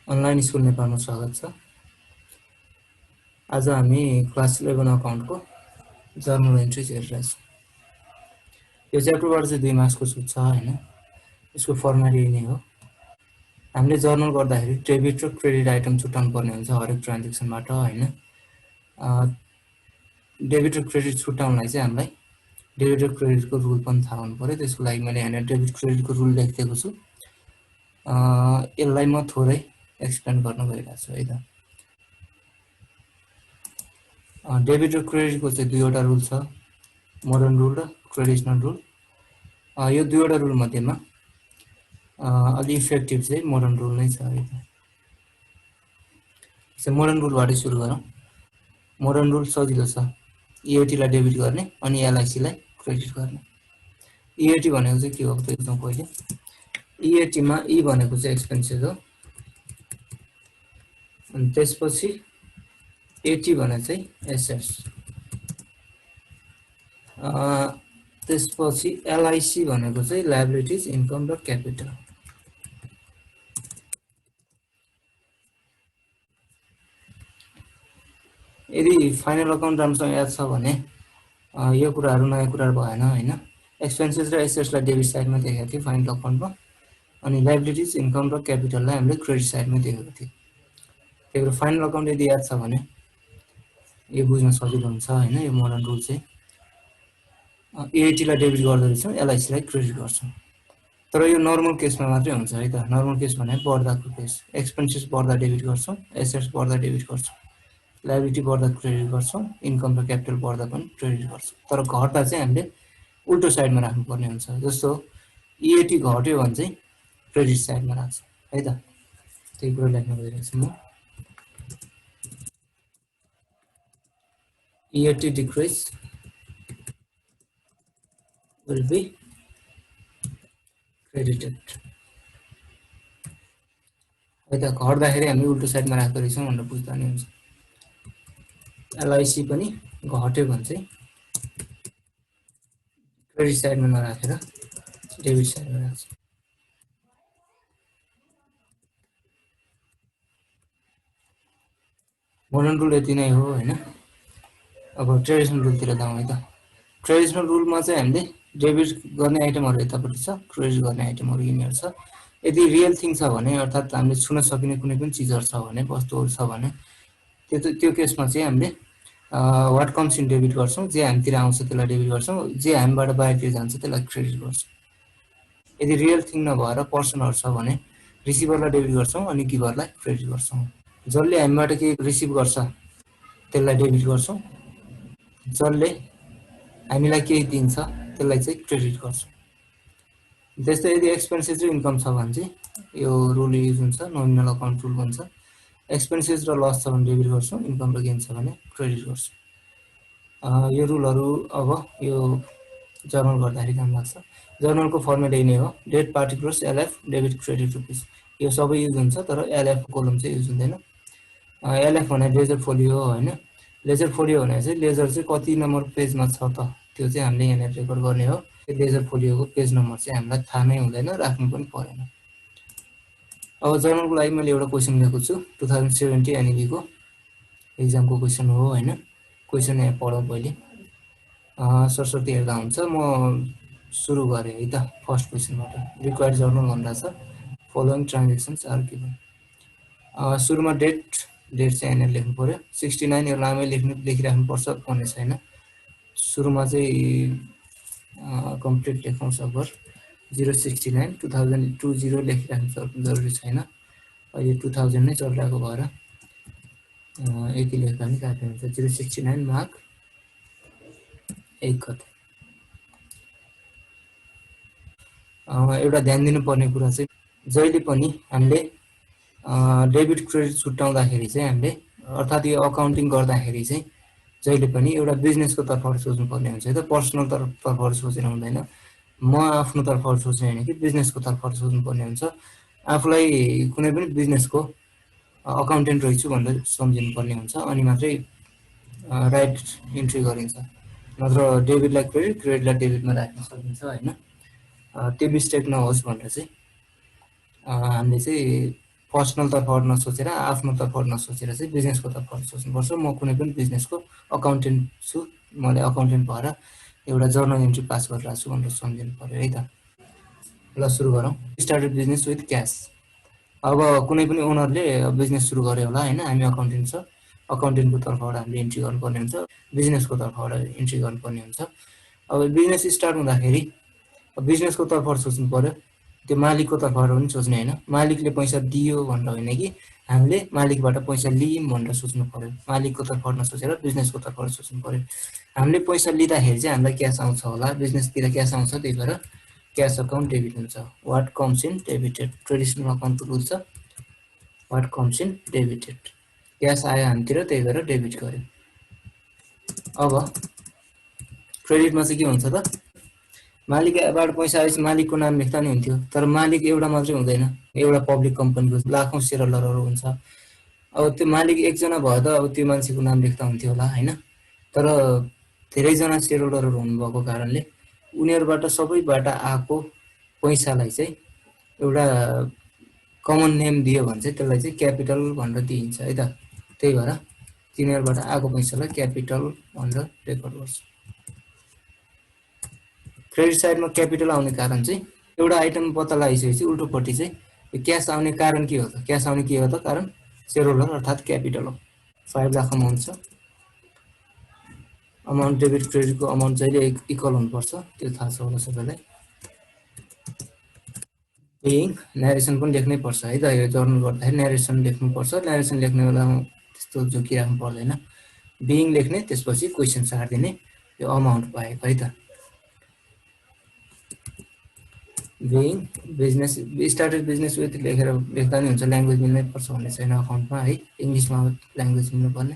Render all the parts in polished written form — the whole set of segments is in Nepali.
अनलाइन स्कुल नेपालमा स्वागत छ। आज हामी क्लास 11 अकाउन्टको जर्नल एन्ट्रिज हेरिरहेछौँ। यो च्याप्टरबाट चाहिँ 2 मार्क्सको छुट छ हैन। यसको फर्मेट यही नै हो। हामीले जर्नल गर्दाखेरि डेबिट र क्रेडिट आइटम छुट्याउनु पर्ने हुन्छ हरेक ट्रान्ज्याक्सनबाट हैन। डेबिट र क्रेडिट छुट्याउनलाई चाहिँ हामीलाई डेबिट र क्रेडिटको रुल पनि थाहा हुनु पर्यो। त्यसको लागि मैले यहाँ डेबिट क्रेडिटको रुल लेखिदिएको छु। यसलाई म थोरै एक्सप्लेन गर्न गइरहेको छु है त। डेबिट र क्रेडिटको चाहिँ 2 वटा रुल छ, मोडर्न रुल र ट्रेडिसनल रुल। यो 2 वटा रुल मध्येमा अलि इफेक्टिभ चाहिँ मोडर्न रुल नै छ है त। मोडर्न रुलबाट सुरु गरौँ। मोडर्न रुल सजिलो छ। EAT लाई डेबिट गर्ने अनि LIC लाई क्रेडिट गर्ने। EAT भनेको चाहिँ के हो त हेरौँ पहिले। EAT मा E भनेको चाहिँ एक्सपेन्सेस हो। अनि त्यसपछि AT भने चाहिँ एसेट्स। त्यसपछि LIC भनेको चाहिँ लायबिलिटिज, इन्कम र क्यापिटल। यदि फाइनल अकाउन्ट राम्रोसँग याद छ भने यो कुराहरु नयाँ कुरा भएन हैन। एक्सपेन्सेस र एसेट्सलाई डेबिट साइडमा देखेको थियो फाइनल अकाउन्टमा, अनि लायबिलिटिज, इन्कम र क्यापिटललाई हामीले क्रेडिट साइडमा देखेको थियो। त्यही भएर फाइनल अकाउन्ट यदि याद छ भने यो बुझ्न सजिलो हुन्छ हैन। यो मोडर्न रुल चाहिँ EAT लाई डेबिट गर्दै रहेछौँ, LIC लाई क्रेडिट गर्छौँ। तर यो नर्मल केसमा मात्रै हुन्छ है त। नर्मल केस भने बढ्दाको केस। एक्सपेन्सेस बढ्दा डेबिट गर्छौँ, एसेट्स बढ्दा डेबिट गर्छौँ, लायबिलिटी बढ्दा क्रेडिट गर्छौँ, इन्कम र क्यापिटल बढ्दा पनि क्रेडिट गर्छौँ। तर घट्दा चाहिँ हामीले उल्टो साइडमा राख्नुपर्ने हुन्छ। जस्तो EAT घट्यो भने चाहिँ क्रेडिट साइडमा राख्छ है त। त्यही कुरा लेख्न गइरहेको छु म। EAT decrease will be credited है त। घट्दाखेरि हामी उल्टो साइडमा राख्दै रहेछौँ भनेर बुझ्दा नि हुन्छ। LIC पनि घट्यो भने चाहिँ क्रेडिट साइडमा नराखेर डेबिट साइडमा राख्छ। मोडर्न रुल यति नै हो हैन। अब ट्रेडिसनल रुलतिर जाउँ है त। ट्रेडिसनल रुलमा चाहिँ हामीले डेबिट गर्ने आइटमहरु यतापट्टि छ, क्रेडिट गर्ने आइटमहरु यिनीहरु छ। यदि रियल थिङ छ भने अर्थात् हामीले छुन सकिने कुनै पनि चीजहरु छ भने, वस्तुहरु छ भने त्यो केसमा चाहिँ हामीले व्हाट कम्स इन डेबिट गर्छौं। जे हामीतिर आउँछ त्यसलाई डेबिट गर्छौं, जे हामीबाट बाहिरतिर जान्छ त्यसलाई क्रेडिट गर्छौं। यदि रियल थिङ नभएर पर्सनहरु छ भने रिसिभरलाई डेबिट गर्छौं अनि गिभरलाई क्रेडिट गर्छौं। जसले हामीबाट के रिसिभ गर्छ त्यसलाई डेबिट गर्छौं, जसले हामीलाई केही दिन्छ त्यसलाई चाहिँ क्रेडिट गर्छौं। त्यस्तै यदि एक्सपेन्सेस र इन्कम छ भने चाहिँ यो रुल युज हुन्छ, नोमिनल अकाउन्ट रुल भन्छ। एक्सपेन्सेस र लस छ भने डेबिट गर्छौं, इन्कम र गेन छ भने क्रेडिट गर्छौं। यो रुलहरु अब यो जर्नल गर्दाखेरि काम लाग्छ। जर्नलको फर्मेट यही नै हो। Date particulars LF debit credit rupees यो सबै युज हुन्छ, तर LF कोलम चाहिँ युज हुँदैन। LF भने लेजर फोलियो हैन। लेजर फोलियो भने चाहिँ लेजर चाहिँ कति नम्बर पेजमा छ त त्यो चाहिँ हामीले यहाँ रेकर्ड गर्ने हो। लेजर फोलियोको पेज नम्बर चाहिँ हामीलाई थाहा नै हुँदैन, राख्नु पनि परेन। अब जर्नलको लागि मैले एउटा क्वेशन लिएको छु 2070 NEB को एक्जामको क्वेशन हो हैन। क्वेशन यहाँ पढौँ पहिले। सरस्वती हेर्दा हुन्छ। म सुरु गरे है त फर्स्ट क्वेशनबाट। रिक्वायर्ड जर्नल भन्दा छ फलोइङ ट्रान्ज्याक्सन्स आर गिवन। सुरुमा डेट चाहिँ यहाँ लेख्नु पर्यो। 69 यो लामै लेखिराख्नु पर्छ भन्ने छैन। सुरुमा चाहिँ कम्प्लिट लेखौँ सकभर 069 2020 लेखिराख्नु जरुरी छैन। अहिले 2000 नै चलिरहेको भएर यति लेख्दा पनि काफी हुन्छ। 069 मार्क 1 गते। एउटा ध्यान दिनुपर्ने कुरा चाहिँ जहिले पनि हामीले डेबिट क्रेडिट छुट्याउँदाखेरि चाहिँ हामीले अर्थात् यो अकाउन्टिङ गर्दाखेरि चाहिँ जहिले पनि एउटा बिजनेसको तर्फबाट सोच्नु पर्ने हुन्छ है त। पर्सनल तर्फबाट सोचेर हुँदैन। म आफ्नो तर्फबाट सोच्ने होइन कि बिजनेसको तर्फबाट सोच्नुपर्ने हुन्छ। आफूलाई कुनै पनि बिजनेसको अकाउन्टेन्ट रहेछु भनेर सम्झिनुपर्ने हुन्छ, अनि मात्रै राइट इन्ट्री गरिन्छ। नत्र डेबिटलाई क्रेडिट, क्रेडिटलाई डेबिटमा राख्न सकिन्छ होइन। त्यो मिस्टेक नहोस् भनेर चाहिँ हामीले चाहिँ पर्सनल तर्फबाट नसोचेर, आफ्नो तर्फबाट नसोचेर चाहिँ बिजनेसको तर्फबाट सोच्नुपर्छ। म कुनै पनि बिजनेसको अकाउन्टेन्ट छु, मैले अकाउन्टेन्ट भएर एउटा जर्नल इन्ट्री पास गरिरहेको छु भनेर सम्झिनु पऱ्यो है त। ल सुरु गरौँ। Started business with cash. अब कुनै पनि ओनरले बिजनेस सुरु गर्यो होला होइन, हामी अकाउन्टेन्ट छ, अकाउन्टेन्टको तर्फबाट हामीले इन्ट्री गर्नुपर्ने हुन्छ, बिजनेसको तर्फबाट इन्ट्री गर्नुपर्ने हुन्छ। अब बिजनेस स्टार्ट हुँदाखेरि बिजनेसको तर्फबाट सोच्नु पऱ्यो, त्यो मालिकको तर्फबाट पनि सोच्ने होइन। मालिकले पैसा दियो भनेर होइन कि हामीले मालिकबाट पैसा लियौँ भनेर सोच्नु पऱ्यो। मालिकको तर्फबाट नसोचेर बिजनेसको तर्फबाट सोच्नु पऱ्यो। हामीले पैसा लिँदाखेरि चाहिँ हामीलाई क्यास आउँछ होला, बिजनेसतिर क्यास आउँछ, त्यही भएर क्यास अकाउन्ट डेबिट हुन्छ। What comes in debited, traditional अकाउन्टको रुल छ, what comes in debited. Cash आयो हामीतिर, त्यही भएर डेबिट गर्यो। अब क्रेडिटमा चाहिँ के हुन्छ त, मालिकबाट पैसा आएपछि मालिकको नाम लेख्दा नि हुन्थ्यो, तर मालिक एउटा मात्रै हुँदैन, एउटा पब्लिक कम्पनीको लाखौँ सेयर होल्डरहरू हुन्छ। अब त्यो मालिक एकजना भयो त अब त्यो मान्छेको नाम लेख्दा हुन्थ्यो होला होइन, तर धेरैजना सेयर होल्डरहरू हुनुभएको कारणले उनीहरूबाट सबैबाट आएको पैसालाई चाहिँ एउटा कमन नेम दियो भने चाहिँ त्यसलाई चाहिँ क्यापिटल भनेर दिइन्छ है त। त्यही भएर तिनीहरूबाट आएको पैसालाई क्यापिटल भनेर रेकर्ड गर्छ। क्रेडिट साइडमा क्यापिटल आउने कारण चाहिँ एउटा आइटम पत्ता लगाइसकेपछि उल्टोपट्टि चाहिँ क्यास आउने कारण के हो त, क्यास आउने के हो त कारण, सेयर होल्डर अर्थात् क्यापिटल हो। 5 लाख अमाउन्ट छ, अमाउन्ट डेबिट क्रेडिटको अमाउन्ट जहिले इक्वल हुनुपर्छ, त्यो थाहा छ होला सबैलाई। बिइङ, न्यारेसन पनि लेख्नै पर्छ है त, यो जर्नल गर्दाखेरि न्यारेसन लेख्नुपर्छ। न्यारेसन लेख्ने बेलामा त्यस्तो झुकिराख्नु पर्दैन, बिइङ लेख्ने, त्यसपछि क्वेसन सारिदिने, यो अमाउन्ट पाएको है त। Being business, started business with लेखेर लेख्दा नि हुन्छ, ल्याङ्ग्वेज मिल्नै पर्छ भन्ने छैन अकाउन्टमा है, इङ्ग्लिसमा ल्याङ्ग्वेज मिल्नुपर्ने,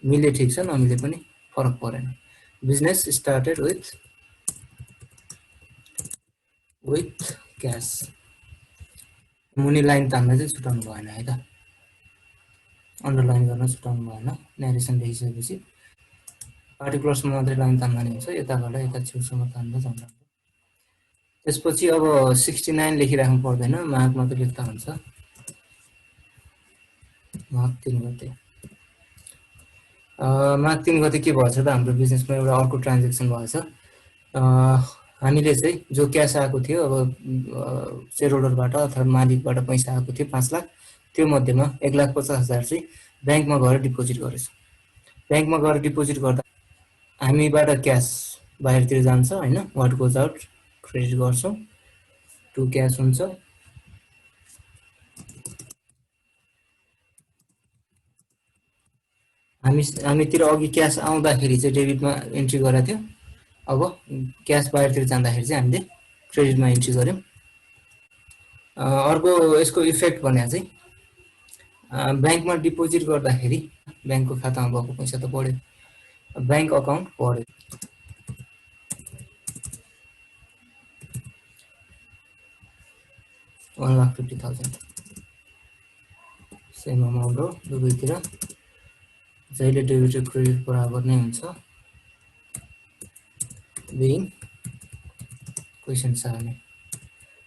मिले ठिक छ, नमिले पनि फरक परेन। बिजनेस स्टार्टेड विथ क्यास, मुनि लाइन तान्न चाहिँ छुटाउनु भएन है त, अन्डरलाइन गर्न छुटाउनु भएन। न्यारेसन लेखिसकेपछि पार्टिकुलर्समा मात्रै लाइन तान्दा नि हुन्छ, यताबाट यता छेउसम्म तान्दा जान्छ। त्यसपछि अब 69 लेखिराख्नु पर्दैन, माघ मात्रै लेख्दा हुन्छ, माघ 3 गते। माघ 3 गते के भएछ त, हाम्रो बिजनेसमा एउटा अर्को ट्रान्जेक्सन भएछ। हामीले चाहिँ जो क्यास आएको थियो, अब सेयर होल्डरबाट अथवा मालिकबाट पैसा आएको थियो 5 लाख, त्यो मध्येमा 1,50,000 चाहिँ ब्याङ्कमा गएर डिपोजिट गरेछ। ब्याङ्कमा गएर डिपोजिट गर्दा हामीबाट क्यास बाहिरतिर जान्छ होइन, वाट गोज आउट क्रेडिट गर्छौँ, टु क्यास हुन्छ। हामीतिर अघि क्यास आउँदाखेरि चाहिँ डेबिटमा इन्ट्री गरेको थियो, अब क्यास बाहिरतिर जाँदाखेरि चाहिँ हामीले क्रेडिटमा इन्ट्री गऱ्यौँ। अर्को यसको इफेक्ट भने चाहिँ ब्याङ्कमा डिपोजिट गर्दाखेरि ब्याङ्कको खातामा भएको पैसा त बढ्यो, ब्याङ्क अकाउन्ट बढ्यो, $1,50,000 सेम अमाउन्ट हो, दुवैतिर जहिले डेबिट र क्रेडिट बराबर नै हुन्छ। बिइङ क्वेसन सार्ने,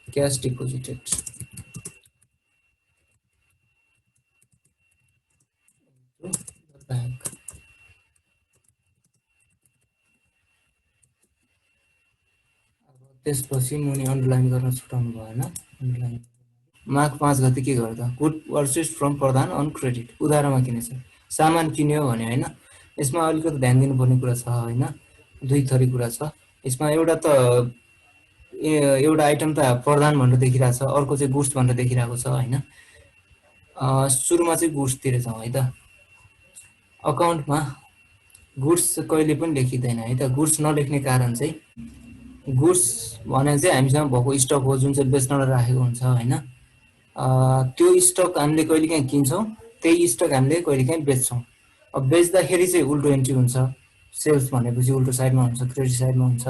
क्यास डिपोजिटेड, ब्याङ्क। त्यसपछि मुनि अन्डरलाइन गर्न छुटाउनु भएन, अन्डरलाइन। माघ 5 गते के गर्यो त, good purchase from Pradhan on credit, उधारोमा किनेछ, सामान किन्यो भने होइन। यसमा अलिकति ध्यान दिनुपर्ने कुरा छ होइन, दुई थरी कुरा छ यसमा। एउटा त एउटा आइटम त प्रधान भनेर देखिरहेको छ, अर्को चाहिँ गुड्स भनेर देखिरहेको छ होइन। सुरुमा चाहिँ गुड्सतिर जाउँ है त। अकाउन्टमा गुड्स कहिले पनि लेखिँदैन है त। गुड्स नलेख्ने कारण चाहिँ, गुड्स भने चाहिँ हामीसँग भएको स्टक हो, जुन चाहिँ बेच्नलाई राखेको हुन्छ होइन। त्यो स्टक हामीले कहिलेकाहीँ किन्छौँ, त्यही स्टक हामीले कहिलेकाहीँ बेच्छौँ। अब बेच्दाखेरि चाहिँ उल्टो एन्ट्री हुन्छ, सेल्स भनेपछि उल्टो साइडमा हुन्छ, क्रेडिट साइडमा हुन्छ।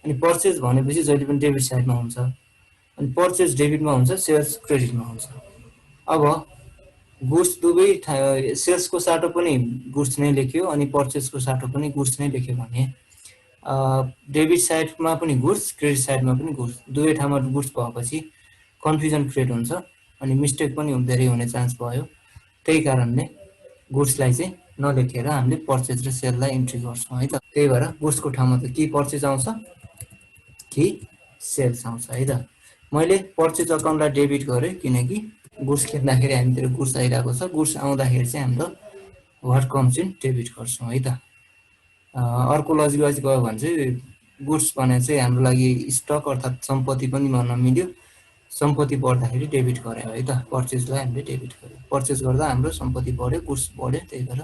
अनि पर्चेज भनेपछि जहिले पनि डेबिट साइडमा हुन्छ, अनि पर्चेज डेबिटमा हुन्छ, सेल्स क्रेडिटमा हुन्छ। अब गुड्स दुवै सेल्सको साटो पनि गुड्स नै लेख्यो अनि पर्चेजको साटो पनि गुड्स नै लेख्यो भने डेबिट साइडमा पनि गुड्स, क्रेडिट साइडमा पनि गुड्स, दुवै ठाउँमा गुड्स भएपछि कन्फ्युजन क्रिएट हुन्छ अनि मिस्टेक पनि धेरै हुने चान्स भयो। त्यही कारणले गुड्सलाई चाहिँ नलेखेर हामीले पर्चेज र सेललाई इन्ट्री गर्छौँ है त। त्यही भएर गुड्सको ठाउँमा त कि पर्चेज आउँछ कि सेल्स आउँछ है त। मैले पर्चेज अकाउन्टलाई डेबिट गरेँ किनकि गुड्स खेप्दाखेरि हामीतिर गुड्स आइरहेको छ, गुड्स आउँदाखेरि चाहिँ हाम्रो वाट कम्स इन डेबिट गर्छौँ है त। अर्को लजिकवाइज गयो भने चाहिँ गुड्स भने चाहिँ हाम्रो लागि स्टक अर्थात् सम्पत्ति पनि भन्न मिल्यो, सम्पत्ति बढ्दाखेरि डेबिट गऱ्यो है त, पर्चेजलाई हामीले डेबिट गऱ्यो, पर्चेज गर्दा हाम्रो सम्पत्ति बढ्यो, गुड्स बढ्यो, त्यही भएर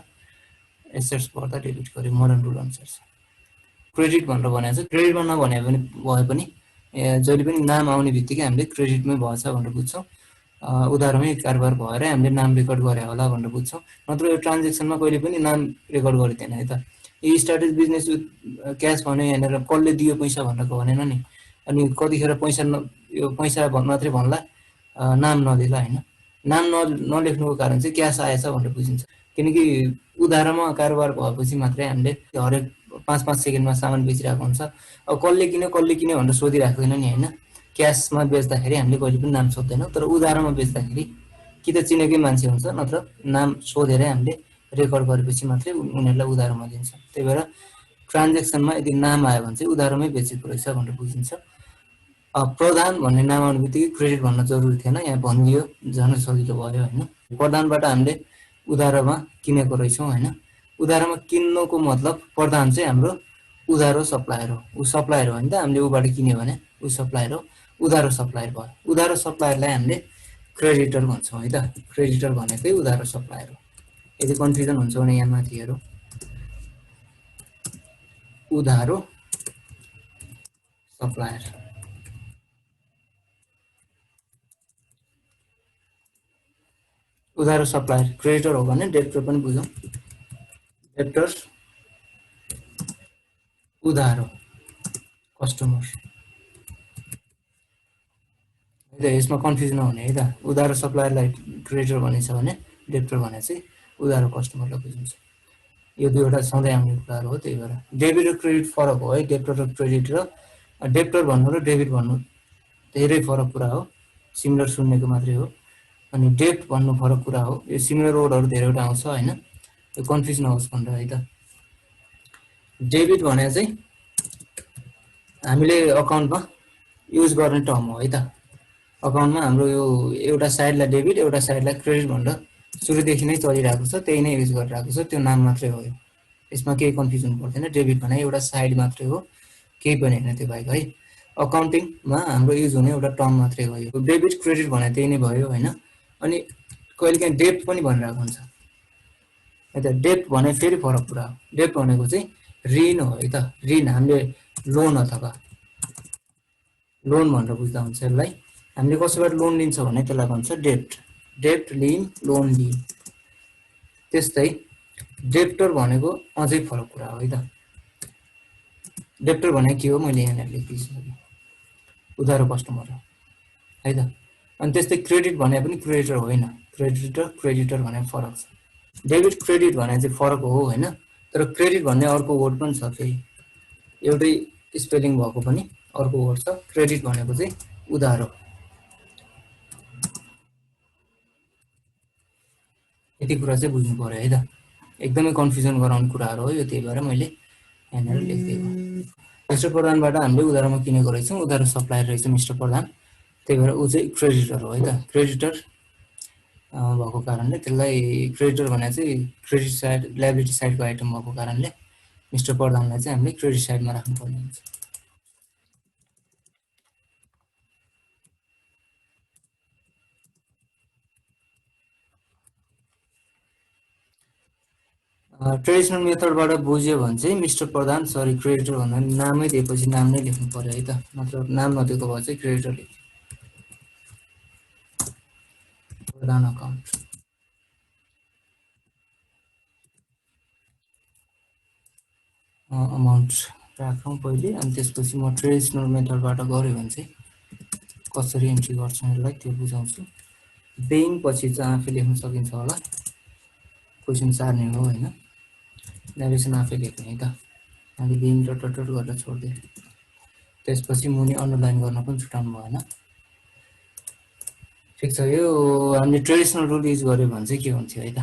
एसेट्स बढ्दा डेबिट गऱ्यो, मोडर्न रुल अनुसार छ। क्रेडिट भनेर भनेको छ, क्रेडिटमा नभने पनि भए पनि जहिले पनि नाम आउने बित्तिकै हामीले क्रेडिटमै भएछ भनेर बुझ्छौँ, उधारमै कारोबार भएर हामीले नाम रेकर्ड गरे होला भनेर बुझ्छौँ, नत्र यो ट्रान्जेक्सनमा कहिले पनि नाम रेकर्ड गरिँदैन है त। यो स्टार्टेड बिजनेस विथ क्यास भन्यो यहाँनिर, कसले दियो पैसा भनेर भनेन नि, अनि कतिखेर पैसा यो पैसा मात्रै भन्ला, नाम नदिएला होइन। नाम नलेख्नुको कारण चाहिँ क्यास आएछ भनेर बुझिन्छ, किनकि उधारमा कारोबार भएपछि मात्रै हामीले हरेक 5-5 सेकेन्डमा सामान बेचिरहेको हुन्छ। अब कसले किन्यो भनेर सोधिराख्दैन नि होइन। क्यासमा बेच्दाखेरि हामीले कहिले पनि नाम सोध्दैनौँ, तर उधारमा बेच्दाखेरि कि त चिनेकै मान्छे हुन्छ, नत्र नाम सोधेरै हामीले रेकर्ड गरेपछि मात्रै उनीहरूलाई उधारोमा दिन्छ। त्यही भएर ट्रान्जेक्सनमा यदि नाम आयो भने चाहिँ उधारोमै बेचेको रहेछ भनेर बुझिन्छ। प्रधान भन्ने नाम आउने बित्तिकै क्रेडिट भन्न जरुरी थिएन, यहाँ भनिदियो, झन् सजिलो भयो होइन। प्रधानबाट हामीले उधारोमा किनेको रहेछौँ होइन। उधारोमा किन्नुको मतलब प्रधान चाहिँ हाम्रो उधारो सप्लायर हो, ऊ सप्लायर हो नि त, हामीले ऊबाट किन्यो भने ऊ सप्लायर हो, उधारो सप्लायर भयो। उधारो सप्लायरलाई हामीले क्रेडिटर भन्छौँ है त, क्रेडिटर भनेकै उधारो सप्लायर हो। यदि कन्फ्युजन हुन्छ भने यहाँ माथि हेरौँ, उधारो सप्लायर, उधारो सप्लायर क्रेडिटर हो भने डेब्टर पनि बुझौँ, डेब्टर उधारो कस्टमर है त, यसमा कन्फ्युजन नहुने है त। उधारो सप्लायरलाई क्रेडिटर भनेछ भने डेब्टर भने चाहिँ उधारो कस्टमरलाई बुझिन्छ। यो दुईवटा सधैँ आउने कुराहरू हो, त्यही भएर डेबिट र क्रेडिट फरक हो है। डेब्टर र क्रेडिट र डेब्टर भन्नु र डेबिट भन्नु धेरै फरक कुरा हो, सिमिलर सुन्नेको मात्रै हो। अनि डेब्ट भन्नु फरक कुरा हो, यो सिमिलर वर्डहरू धेरैवटा आउँछ होइन, यो कन्फ्युज नहोस् भनेर है त। डेबिट भने चाहिँ हामीले अकाउन्टमा युज गर्ने टर्म हो है त। अकाउन्टमा हाम्रो यो एउटा साइडलाई डेबिट एउटा साइडलाई क्रेडिट भनेर सुरुदेखि नै चलिरहेको छ, त्यही नै युज गरिरहेको छ, त्यो नाम मात्रै हो। यसमा केही कन्फ्युजन पर्दैन, डेबिट भने एउटा साइड मात्रै हो, केही पनि होइन त्यो बाहेक है। अकाउन्टिङमा हाम्रो युज हुने एउटा टर्म मात्रै हो यो। डेबिट क्रेडिट भने त्यही नै भयो होइन। अनि कहिलेकाहीँ डेब्ट पनि भनिरहेको हुन्छ है त। डेब्ट भने फेरि फरक कुरा हो। डेब्ट भनेको चाहिँ ऋण हो है त, ऋण, हामीले लोन अथवा लोन भनेर बुझ्दा हुन्छ यसलाई। हामीले कसैबाट लोन लिन्छौँ भने त्यसलाई भन्छ डेब्ट, डेब्ट लिन, लोन लिन। त्यस्तै डेब्टर भनेको अझै फरक कुरा हो है त। डेब्टर भने के हो मैले यहाँनिर लेखिदिन्छु, उधारो कस्टमर हो है त। अनि त्यस्तै क्रेडिट भने पनि क्रेडिटर होइन, क्रेडिटर क्रेडिटर भने फरक छ। डेबिट क्रेडिट भने चाहिँ फरक हो होइन, तर क्रेडिट भन्ने अर्को वर्ड पनि छ फेरि, एउटै स्पेलिङ भएको पनि अर्को वर्ड छ। क्रेडिट भनेको चाहिँ उधारो। यति कुरा चाहिँ बुझ्नु पर्यो है त, एकदमै कन्फ्युजन गराउने कुराहरू हो यो, त्यही भएर मैले यहाँनिर लेखिदिएको। मिस्टर प्रधानबाट हामीले उधारोमा किनेको रहेछौँ, उधारो सप्लायर रहेछ मिस्टर प्रधान, त्यही भएर ऊ चाहिँ क्रेडिटर हो है त। क्रेडिटर भएको कारणले त्यसलाई क्रेडिटर भने चाहिँ क्रेडिट साइड, लाइबिलिटी साइडको आइटम भएको कारणले मिस्टर प्रधानलाई चाहिँ हामीले क्रेडिट साइडमा राख्नुपर्ने हुन्छ। ट्रेडिसनल मेथडबाट बुझ्यो भने चाहिँ मिस्टर प्रधान सरी क्रेडिटर भन्दा नामै दिएपछि नाम नै लेख्नु पर्यो है त, नत्र नाम नदिएको भए चाहिँ क्रेडिटर लेख्यो। प्रधान अकाउन्ट अमाउन्ट राखौँ पहिले अनि त्यसपछि म ट्रेडिसनल मेथडबाट गऱ्यो भने चाहिँ कसरी एन्ट्री गर्छु यसलाई त्यो बुझाउँछु। बेइङ पछि चाहिँ आफै लेख्न सकिन्छ होला, क्वेसन सार्ने हो हैन, नेरेसन आफै लेख्ने है त। अनि बेइङ डट डट डट गरेर छोड्दिए, त्यसपछि मुनि अन्डरलाइन गर्न पनि छुटाउनु भएन। ठिक छ, यो हामीले ट्रेडिसनल रुल युज गर्यो भने चाहिँ के हुन्थ्यो है त।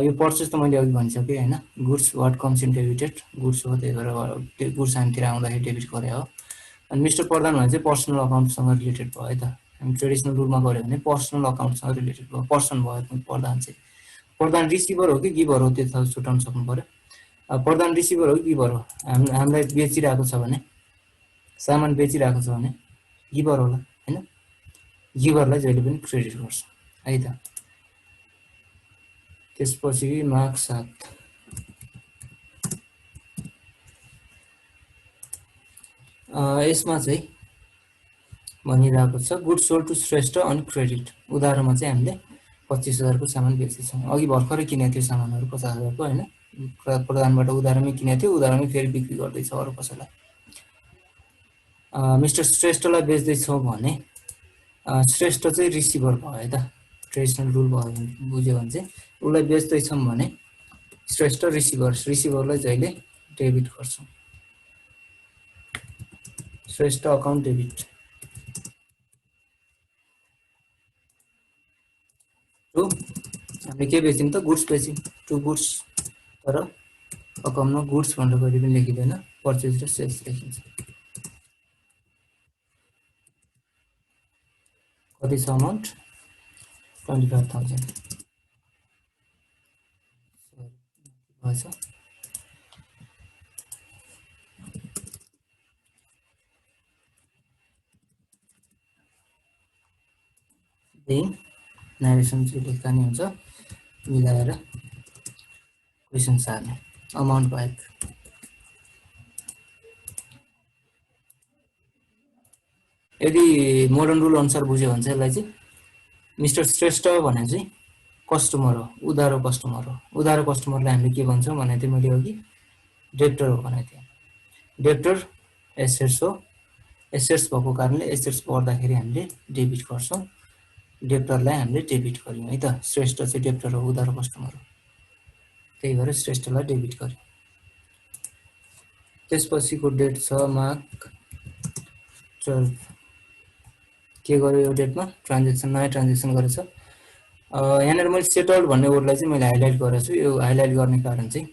यो पर्चेस त मैले अघि भनिसकेँ हैन, goods what comes in debited, goods हो, त्यही भएर गुड्स हामीतिर आउँदाखेरि डेबिट गरे हो। अनि मिस्टर प्रधान भने चाहिँ पर्सनल अकाउन्टसँग रिलेटेड भयो है त। हामी ट्रेडिसनल रुलमा गऱ्यो भने पर्सनल अकाउन्टसँग रिलेटेड भयो, पर्सन भयो प्रधान चाहिँ। प्रधान रिसिभर हो कि गिभर हो त्यो त छुटाउन सक्नु पर्यो। प्रधान रिसिभर हो कि गिभर हो, हामीलाई बेचिरहेको छ भने, सामान बेचिरहेको छ भने गिभर होला हैन, गिभरलाई जहिले पनि क्रेडिट गर्छ है त। त्यसपछि मार्क 7 यसमा चाहिँ भनिरहेको छ good sold to Shrestha on credit. उधारोमा चाहिँ हामीले 25,000 को सामान बेचेछौँ। अघि भर्खरै किनेको थियो सामानहरू 50,000 को हैन, प्रधानबाट उधारोमै किनेको थियो, उधारोमै फेरि बिक्री गर्दैछ अरू कसैलाई। मिस्टर श्रेष्ठलाई बेच्दैछौँ भने श्रेष्ठ चाहिँ रिसिभर भयो है त। ट्रेडिसनल रुल भयो भने बुझ्यो भने चाहिँ उसलाई बेच्दैछौँ भने श्रेष्ठ रिसिभर, रिसिभरलाई जहिले डेबिट गर्छौँ, श्रेष्ठ अकाउन्ट डेबिट। टु हामीले के बेच्यौँ त, गुड्स बेच्यौँ, टु गुड्स, तर अकाउन्टमा गुड्स भनेर कहिले पनि लेखिँदैन, पर्चेज र सेल्स लेखिन्छ। कति छ अमाउन्ट, 25,000 भएछ। बेइङ नेरेसन चाहिँ लेख्दा नि हुन्छ, मिलाएर क्वेसन सार्ने अमाउन्ट बाहेक। यदि मोडर्न रुल अनुसार बुझ्यो भने चाहिँ यसलाई चाहिँ मिस्टर श्रेष्ठ भने चाहिँ कस्टमर हो, उधारो कस्टमर हो। उधारो कस्टमरलाई हामीले के भन्छौँ भनेको थिएँ मैले अघि, डेप्टर हो भनेको थिएँ। डेप्टर एसेट्स हो, एसेट्स भएको कारणले एसेट्स पर्दाखेरि हामीले डेबिट गर्छौँ, डेप्टरलाई हामीले डेबिट गर्यौँ है त। श्रेष्ठ चाहिँ डेप्टर हो, उधारो कस्टमर हो, त्यही भएर श्रेष्ठलाई डेबिट गर्यौँ। त्यसपछिको डेट छ मार्क 12। के गर्यो यो डेटमा, ट्रान्जेक्सन, नयाँ ट्रान्जेक्सन गरेछ। यहाँनिर मैले सेटल्ड भन्ने वर्डलाई चाहिँ मैले हाइलाइट गरेको छु। यो हाइलाइट गर्ने कारण चाहिँ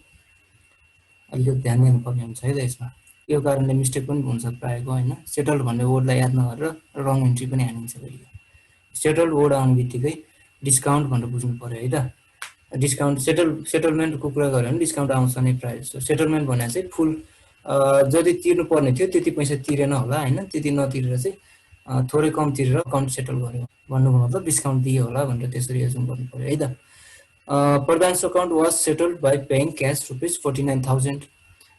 अलिकति ध्यान दिनुपर्ने हुन्छ है त यसमा, यो कारणले मिस्टेक पनि हुन्छ प्रायःको हैन। सेटल्ड भन्ने वर्डलाई याद नगरेर रङ एन्ट्री पनि हानिन्छ कहिले। सेटल्ड वर्ड आउने बित्तिकै डिस्काउन्ट भनेर बुझ्नु पर्यो है त। डिस्काउन्ट सेटलमेन्टको कुरा गऱ्यो भने डिस्काउन्ट आउँछ नै प्रायः जस्तो। सेटलमेन्ट भने चाहिँ फुल जति तिर्नु पर्ने थियो त्यति पैसा तिरेन होला हैन, त्यति नतिरेर चाहिँ थोरै कम तिरेर अकाउन्ट सेटल गर्यो भन्नुको मतलब डिस्काउन्ट दियो होला भनेर त्यसरी एजुम गर्नु पर्यो है त। Pradhan's account was settled by paying cash ₹49,000।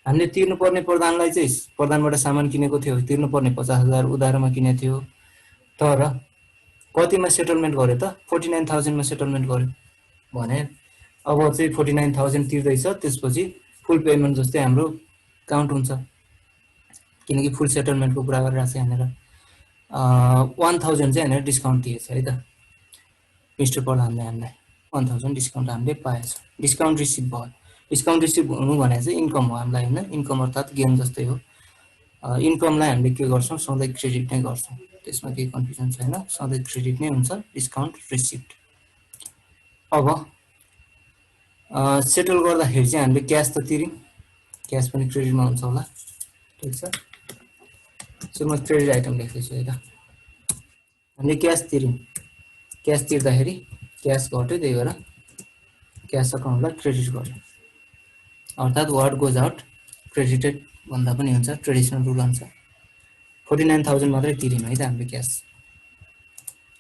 हामीले तिर्नुपर्ने प्रधानलाई चाहिँ प्रधानबाट सामान किनेको थियो, तिर्नुपर्ने 50,000 उधारोमा किनेको थियो, तर कतिमा सेटलमेन्ट गर्यो त, 49,000 मा सेटलमेन्ट गर्यो भने अब चाहिँ 49,000 तिर्दैछ, त्यसपछि फुल पेमेन्ट जस्तै हाम्रो काउन्ट हुन्छ, किनकि फुल सेटलमेन्टको कुरा गरिरहेको छ यहाँनिर। 1,000 चाहिँ यहाँनिर डिस्काउन्ट दिएछ है त मिस्टर प्रधानले हामीलाई, 1,000 डिस्काउन्ट हामीले पाएछ, डिस्काउन्ट रिसिभ भयो। डिस्काउन्ट रिसिभ हुनु भने चाहिँ इन्कम हो हामीलाई हैन, इन्कम अर्थात् गेन जस्तै हो। इन्कमलाई हामीले के गर्छौँ, सधैँ क्रेडिट नै गर्छौँ, त्यसमा केही कन्फ्युजन छैन, सधैँ क्रेडिट नै हुन्छ डिस्काउन्ट रिसिप्ट। अब सेटल गर्दाखेरि चाहिँ हामीले क्यास त तिर्यौँ, क्यास पनि क्रेडिटमा हुन्छ होला, ठिक छ। सो म क्रेडिट आइटम लेख्दैछु है त। हामीले क्यास तिर्यौँ, क्यास तिर्दाखेरि क्यास घट्यो, त्यही भएर क्यास अकाउन्टलाई क्रेडिट गर्यो, अर्थात् वाट गोज आउट क्रेडिटेड भन्दा पनि हुन्छ ट्रेडिसनल रुल अनुसार। 49,000 मात्रै तिर्यौँ है त हामीले क्यास।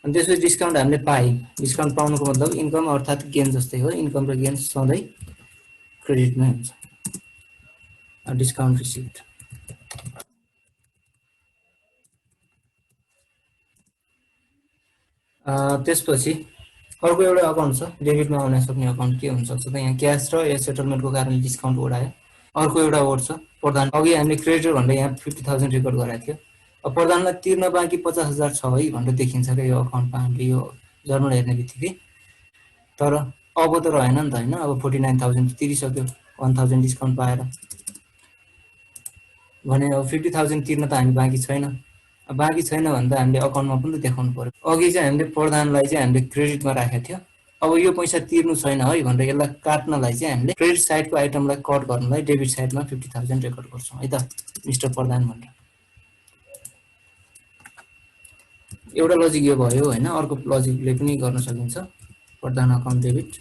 अनि त्यसपछि डिस्काउन्ट हामीले पायौँ, डिस्काउन्ट पाउनुको मतलब इन्कम अर्थात् गेन जस्तै हो, इन्कम र गेन सधैँ क्रेडिटमै हुन्छ, डिस्काउन्ट रिसिप्ट। त्यसपछि अर्को एउटा अकाउन्ट छ डेबिटमा आउन सक्ने अकाउन्ट, के हुन सक्छ त, यहाँ क्यास र सेटलमेन्टको कारणले डिस्काउन्ट उडायो, अर्को एउटा वर्ड छ प्रधान, अघि हामीले क्रेडिटर भनेर यहाँ 50,000 रेकर्ड गराएको थियो। अब प्रधानलाई तिर्न बाँकी 50,000 छ है भनेर देखिन्छ क्या यो अकाउन्टमा हामीले यो जर्नल हेर्ने बित्तिकै। तर अब त रहेन नि त होइन, अब 49,000 तिरिसक्यो 1,000 डिस्काउन्ट पाएर भने अब 50,000 तिर्न त हामी बाँकी छैन। बाँकी छैन भने त हामीले अकाउन्टमा पनि त देखाउनु पर्यो। अघि चाहिँ हामीले प्रधानलाई चाहिँ हामीले क्रेडिटमा राखेको थियो। अब यो पैसा तिर्नु छैन है भनेर यसलाई काट्नलाई चाहिँ हामीले क्रेडिट साइडको आइटमलाई कट गर्नलाई डेबिट साइडमा 50,000 रेकर्ड गर्छौँ है त मिस्टर प्रधान भनेर। एउटा लजिक यो भयो होइन। अर्को लजिकले पनि गर्न सकिन्छ। प्रधान अकाउन्ट डेबिट,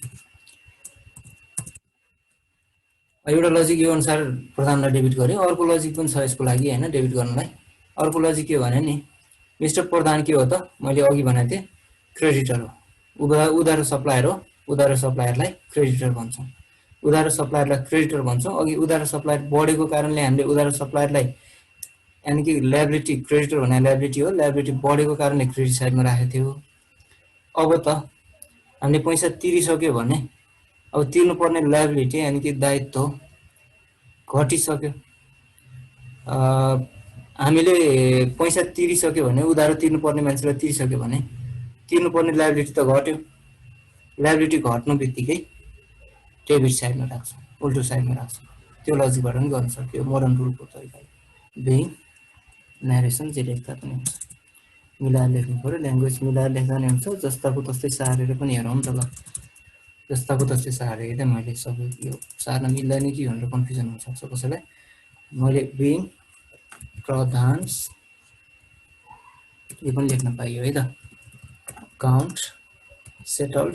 एउटा लजिक यो अनुसार प्रधानलाई डेबिट गर्यो। अर्को लजिक पनि छ यसको लागि होइन डेबिट गर्नलाई। अर्को लजिक के भने नि मिस्टर प्रधान के हो त, मैले अघि भनेको थिएँ क्रेडिटर हो, उधारो सप्लायर हो। उधारो सप्लायरलाई क्रेडिटर भन्छौँ, उधारो सप्लायरलाई क्रेडिटर भन्छौँ। अघि उधारो सप्लायर बढेको कारणले हामीले उधारो सप्लायरलाई यानि कि लायबिलिटी, क्रेडिटर भने लायबिलिटी हो, लायबिलिटी बढेको कारणले क्रेडिट साइडमा राखेको थियो। अब त हामीले पैसा तिरिसक्यो भने अब तिर्नुपर्ने लायबिलिटी यानि कि दायित्व घटिसक्यो। हामीले पैसा तिरिसक्यो भने उधारो तिर्नुपर्ने मान्छेलाई तिरिसक्यो भने तिर्नुपर्ने लायबिलिटी त घट्यो। लायबिलिटी घट्नु बित्तिकै डेबिट साइडमा राख्छौँ, उल्टो साइडमा राख्छौँ। त्यो लजिकबाट पनि गर्न सक्यो मोडर्न रुलको तरिकाले। बिङ न्यारेसन जे लेख्दा पनि हुन्छ, मिलाएर लेख्नु पऱ्यो, ल्याङ्ग्वेज मिलाएर लेख्दा नि हुन्छ। जस्ताको तस्तै सारेर पनि हेरौँ त ल। जस्ताको तस्तै सारेँ त मैले सबै यो सार्न मिल्दैन कि भनेर कन्फ्युजन हुनसक्छ कसैलाई। मैले बिङ प्रधान यो पनि लेख्न पाइयो है त। अकाउन्ट सेटल्ड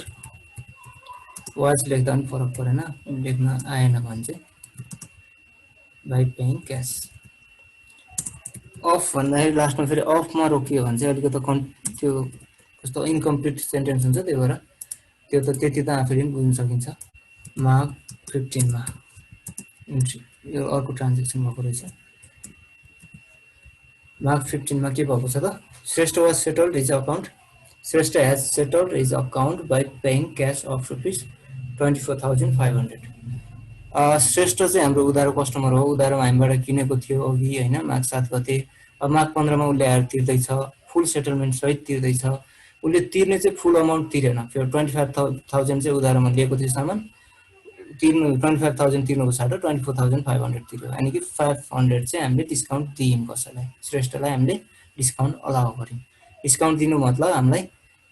वाज लेख्दा पनि फरक परेन, लेख्न आएन भने चाहिँ बाई पेइङ क्यास। अफ भन्दाखेरि लास्टमा फेरि अफमा रोकियो भने चाहिँ अलिकति त्यो कस्तो इन्कम्प्लिट सेन्टेन्स हुन्छ, त्यही भएर त्यो त त्यति त आफैले पनि बुझ्न सकिन्छ। माघ 15 इन्ट्री, यो अर्को ट्रान्जेक्सन भएको रहेछ। माघ 15 के भएको छ त, Shrestha was settled his account, Shrestha has settled his account by paying cash of ₹24,500। Shrestha चाहिँ हाम्रो उधारो कस्टमर हो, उधारो हामीबाट किनेको थियो अघि होइन माघ 7 गते। अब माघ 15 उसले आएर तिर्दैछ, फुल सेटलमेन्ट सहित तिर्दैछ। उसले तिर्ने चाहिँ फुल अमाउन्ट तिरेन, 25,000 चाहिँ उधारोमा लिएको थियो सामान, तिर्नु 25,000 तिर्नुको साटो 24,500 तिर्यो। यानि कि 500 चाहिँ हामीले डिस्काउन्ट दियौँ कसैलाई, श्रेष्ठलाई हामीले डिस्काउन्ट अलाउ गऱ्यौँ। डिस्काउन्ट दिनु मतलब हामीलाई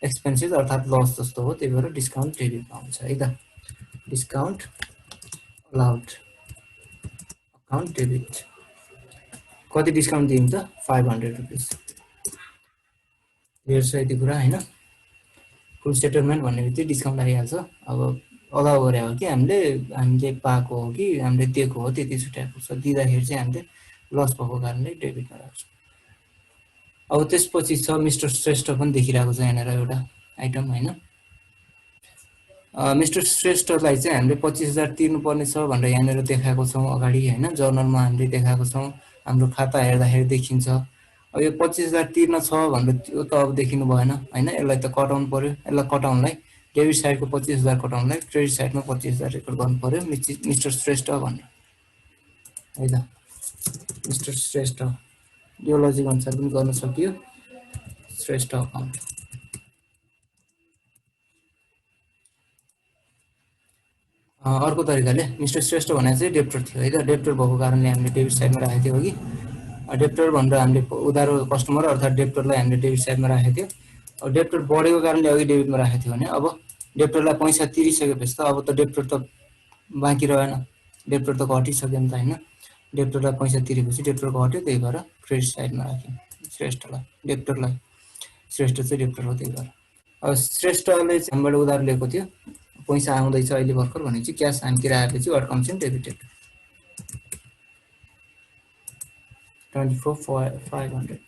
एक्सपेन्सेस अर्थात् लस जस्तो हो, त्यही भएर डिस्काउन्ट डेबिटमा हुन्छ है त। डिस्काउन्ट अलाउड अकाउन्ट डेबिट, कति डिस्काउन्ट दियौँ त, 500 रुपिस। क्लियर छ यति कुरा होइन। फुल सेटलमेन्ट भन्ने बित्तिकै डिस्काउन्ट आइहाल्छ। अब अलाउ गरे हो कि हामीले पाएको हो कि हामीले दिएको हो त्यति छुट्याएको छ, दिँदाखेरि चाहिँ हामीले लस भएको कारणले डेबिटमा राख्छौँ। अब त्यसपछि छ मिस्टर श्रेष्ठ पनि देखिरहेको छ यहाँनिर एउटा आइटम होइन। मिस्टर श्रेष्ठलाई चाहिँ हामीले 25,000 तिर्नुपर्ने छ भनेर यहाँनिर देखाएको छौँ अगाडि होइन, जर्नलमा हामीले देखाएको छौँ, हाम्रो खाता हेर्दाखेरि देखिन्छ। अब यो 25,000 तिर्न छ भनेर त्यो त अब देखिनु भएन होइन, यसलाई त कटाउनु पऱ्यो। यसलाई कटाउनलाई डेबिट साइडको 25,000 कटाउनलाई क्रेडिट साइडमा 25,000 रेकर्ड गर्नु पऱ्यो मिस्टर श्रेष्ठ भनेर है त। मिस्टर श्रेष्ठ यो लजिक अनुसार पनि गर्न सकियो। श्रेष्ठ अकाउन्ट अर्को तरिकाले मिस्टर श्रेष्ठ भने चाहिँ डेप्टर थियो है त। डेप्टर भएको कारणले हामीले डेबिट साइडमा राखेको थियो अघि। डेप्टर भनेर हामीले उधारो कस्टमर अर्थात् डेप्टरलाई हामीले डेबिट साइडमा राखेको थियो। अब डेप्टर बढेको कारणले अघि डेबिटमा राखेको थियो भने अब डेप्टरलाई पैसा तिरिसकेपछि त अब त डेप्टर त बाँकी रहेन, डेप्टर त घटिसक्यो नि त होइन। डेप्टरलाई पैसा तिरेपछि डेप्टर घट्यो, त्यही भएर क्रेडिट साइडमा राख्यौँ श्रेष्ठलाई, डेप्टरलाई। श्रेष्ठ चाहिँ डेप्टर हो त्यही भएर। अब श्रेष्ठले चाहिँ हामीबाट उधार लिएको थियो, पैसा आउँदैछ अहिले भर्खर भनेपछि क्यास हामीतिर आएपछि वाट कम्स इन डेबिटेड 24,500।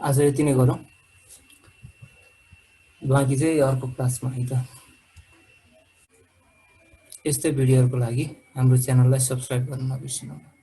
आज यति नै गरौँ, बाँकी चाहिँ अर्को क्लासमा है त। यस्तै भिडियोहरूको लागि हाम्रो च्यानललाई सब्सक्राइब गर्न नबिर्सिनु।